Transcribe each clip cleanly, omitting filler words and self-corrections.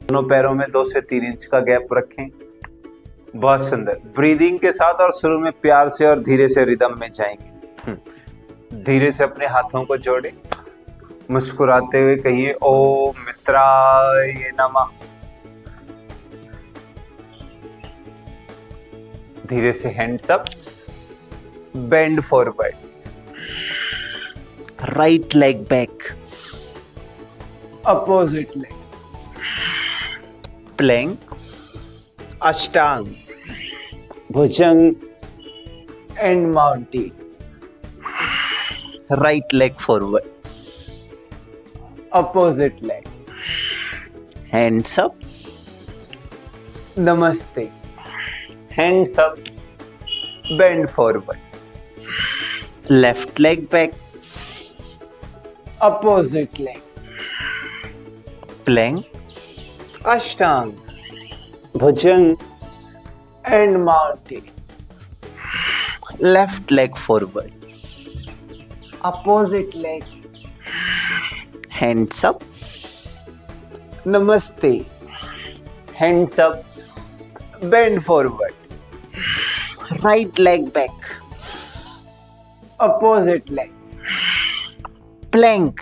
दोनों पैरों में 2 से 3 इंच का गैप रखें। बहुत सुंदर। ब्रीदिंग के साथ और शुरू में प्यार से और धीरे से रिदम में जाएंगे। धीरे से अपने हाथों को जोड़ें, मुस्कुराते हुए कहिए ओम मित्राय नमः। धीरे से hands up, bend forward, right leg back, opposite leg, plank, ashtanga, bhujanga and mountain, right leg forward, opposite leg, hands up, namaste, hands up, bend forward, left leg back, opposite leg, plank, ashtanga, bhujanga and mountain, left leg forward, opposite leg, hands up, namaste, hands up, bend forward, right leg back, opposite leg, plank,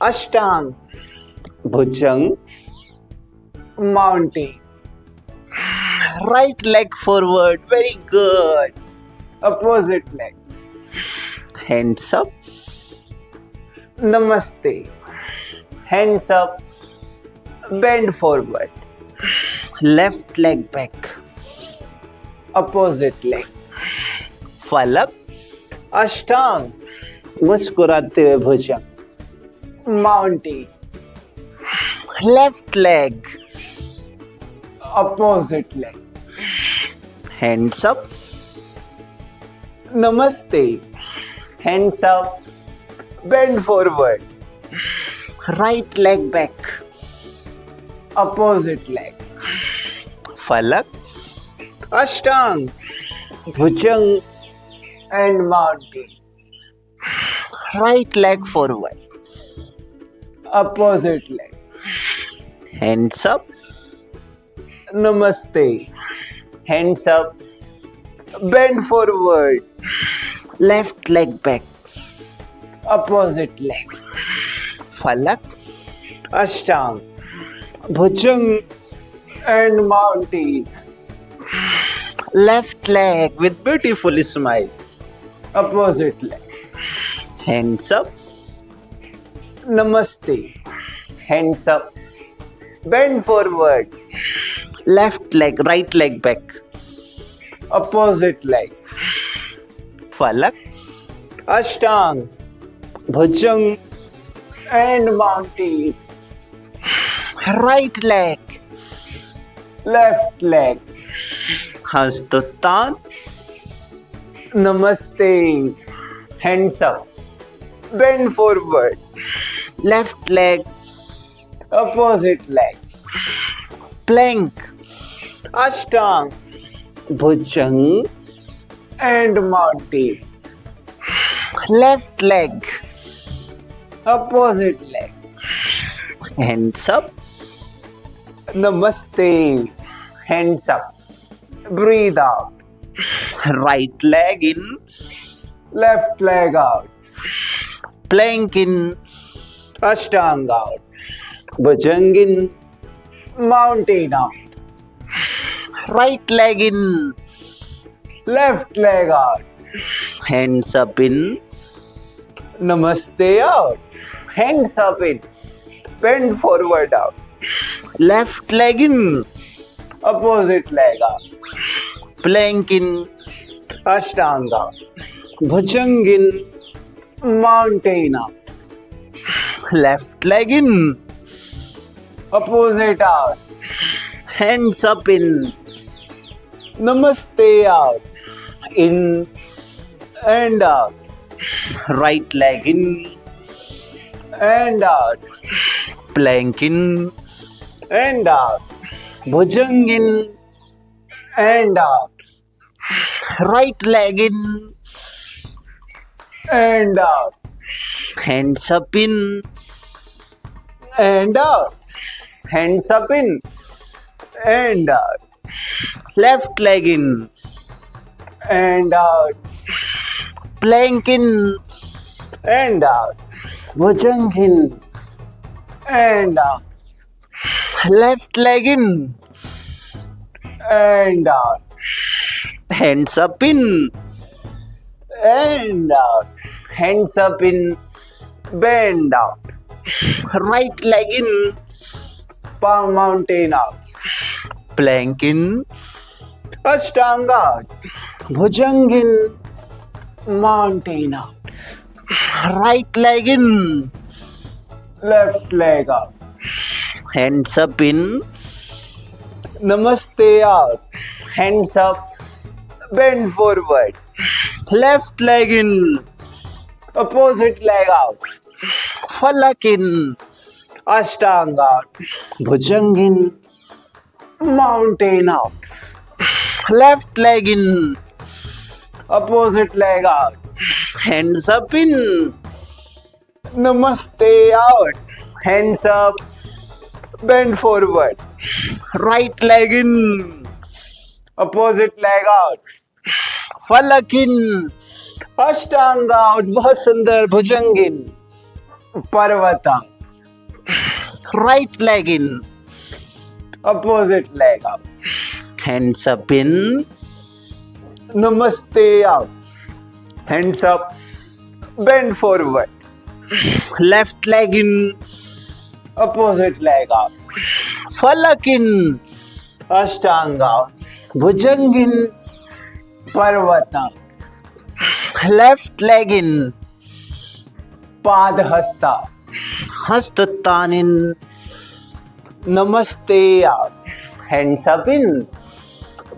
ashtanga, bhujanga, mountain, right leg forward, very good, opposite leg, hands up, namaste, hands up, bend forward, left leg back, opposite leg, falak, ashtanga, मुस्कुराते हुए bhujanga, mountain, left leg, opposite leg, hands up, namaste, hands up, bend forward, right leg back, opposite leg, falak, ashtanga, bhujanga and mountain, right leg forward, opposite leg, hands up, namaste, hands up, bend forward, left leg back, opposite leg, falak, ashtanga, bhujanga and mountain, left leg with beautiful smile, opposite leg, hands up, namaste, hands up, bend forward, left leg, right leg back, opposite leg, falak, ashtanga, bhujanga and mountain, right leg, left leg, हस्त तान, namaste, hands up, bend forward, left leg, opposite leg, plank, ashtanga, bhujanga, and mountain, left leg, opposite leg, hands up, namaste, hands up, breathe out, right leg in, left leg out, plank in, Ashtanga out, Bhujang in, mountain out, right leg in, left leg out, hands up in, namaste out, hands up in, bend forward out, left leg in, opposite leg out, plank in, Ashtanga out, Bhujang in, mountain out, left leg in, opposite out, hands up in, namaste out, in and out, right leg in, and out, plank in, and out, Bhujang in, and out, right leg in, and out, hands up in, and out, hands up in and out, left leg in, and out, plank in, and out, bhujang in, and out, left leg in, and out, hands up in, and out, hands up in, bend out, right leg in, palm mountain out, plank in, ashtanga out, bhujang in, mountain out, right leg in, left leg out, hands up in, namaste out, hands up, bend forward, left leg in, opposite leg out, falak in, ashtanga out, bhujang in, mountain out, left leg in, opposite leg out, hands up in, namaste out, hands up, bend forward, right leg in, opposite leg out, falak in, ashtanga out, बहुत सुंदर, भुजंग in, पर्वता, right leg in, opposite leg out, hands up in, namaste out, hands up, bend forward, left leg in, opposite leg out, falak in, ashtanga out, bhujang in, पर्वता, left leg in, पादहस्ता, hastatan in, namaste out, hands up in,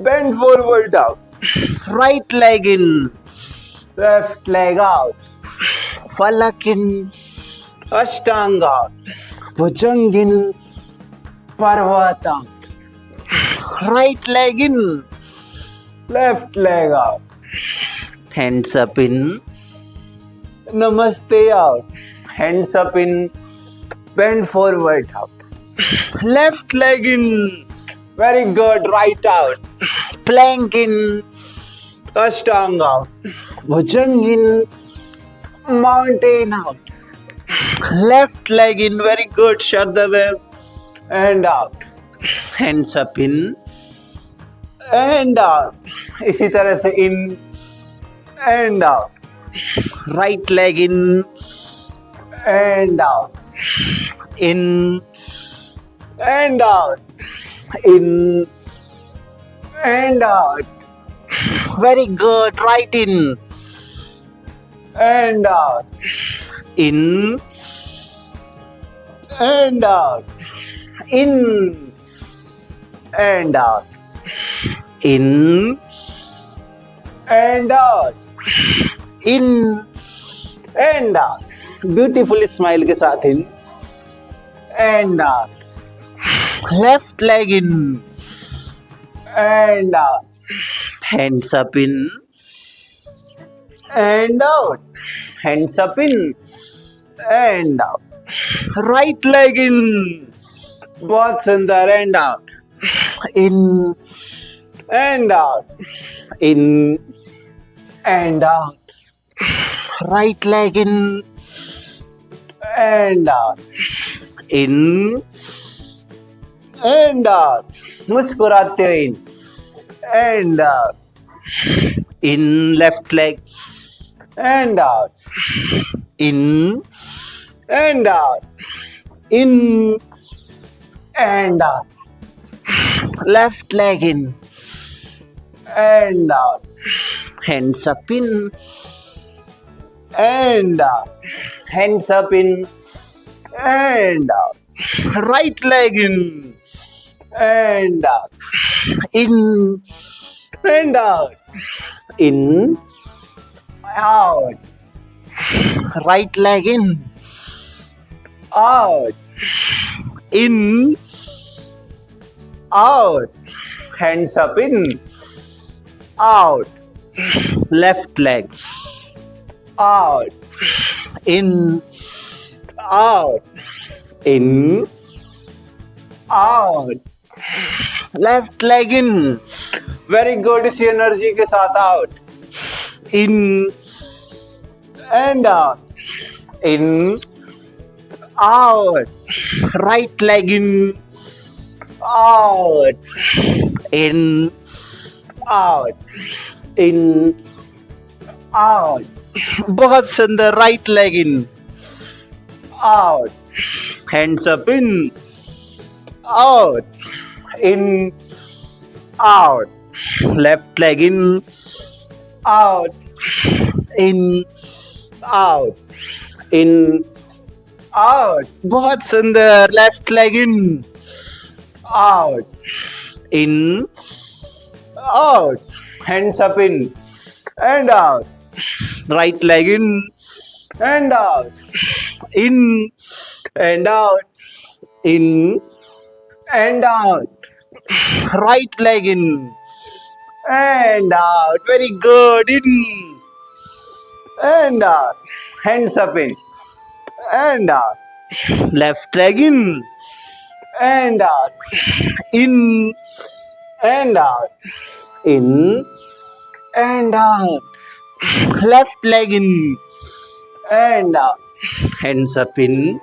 bend forward out, right leg in, left leg out, falak in, ashtanga out, bhujang in, parvata, right leg in, left leg out, hands up in, namaste out, hands up in, bend forward out, left leg in, very good, right out, plank in, ashtanga out, bhujang in, mountain out, left leg in, very good, Shardhavev, and out, hands up in, and out, इसी तरह से in and out, right leg in, and out, in, and out, in and out, very good, right in, and out, in, and out, in and out, in, and out, in, and out, beautiful smile के साथ in and out, left leg in, and out, hands up in, and out, hands up in and out, right leg in, बहुत सुंदर, and out, in, and out, in, and out, right leg in, and out, in, and out, मुस्कुराते हुए in and out, in, left leg, and out, in, and out, in, and out, left leg in, and out, hands up in, and out, hands up in, and out, right leg in, and out, in, and out, in, out, right leg in, out, in, out, hands up in, out, left leg, out, in, out, in, out, Left leg in. Very good, इसी energy के साथ out, In. And out, in, Out. Right leg in. Out, In. Out, in, out, बहुत सुंदर. Right leg in. Out, Hands up in. Out, in, out, Left leg in. Out, In. Out, in, out, बहुत सुंदर. Left leg in. Out, In. Out, hands up in and out, Right leg in. And out, In. And out, In. And out, Right leg in. and out, Very good. In. and out, hands up in, and out, Left leg in. and out, In. and out, in, and out, Left leg in. and out, Hands up in.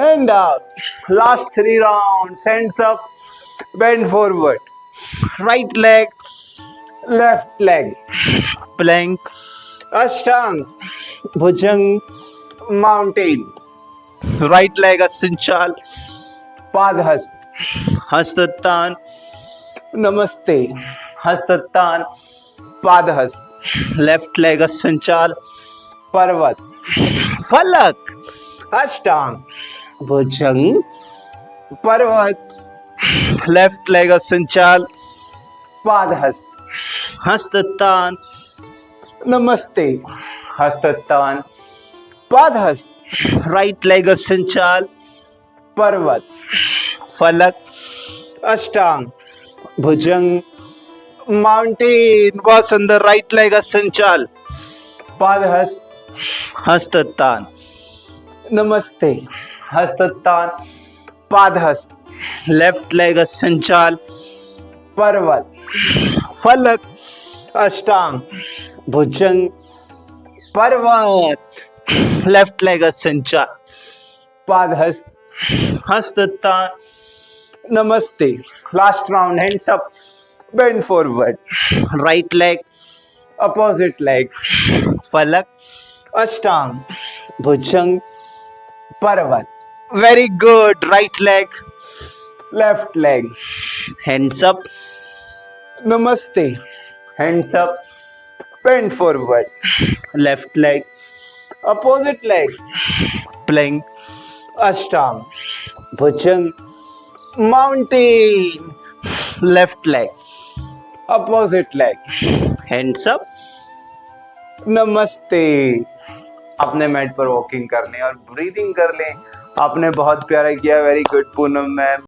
and out. Last 3 rounds, hands up, bend forward, Right leg. left leg, Plank. ashtang, bhujang, mountain, Right leg Asanchal. padhast, Hastatan. namaste, hastatan, padhast, Left leg Asanchal. parvat, Falak. ashtang, bhujang, parvat, Left leg Asanchal. padhast, Hastatan. namaste, hastatan, padhast, Right leg Asanchal. parvat, Falak. ashtang, bhujang, Mountain. Was on the right leg Asanchal. padhast, Hastatan. namaste, hastatan, padhast, Left leg Asanchal. parvat, Falak. ashtang, bhujang, parvat, Left leg Asanchal. padhast, Hastatan. namaste. Last round, hands up, bend forward, Right leg. opposite leg, Falak. ashtang, bhujang, parvat, Very good. Right leg. left leg, Hands up. namaste, hands up, bend forward, Left leg. opposite leg, Plank. ashtang, bhujang, mountain, Left leg. opposite leg, Hands up. नमस्ते. अपने mat पर walking कर लें और breathing कर लें. आपने बहुत प्यारा किया. Very good Poonam ma'am.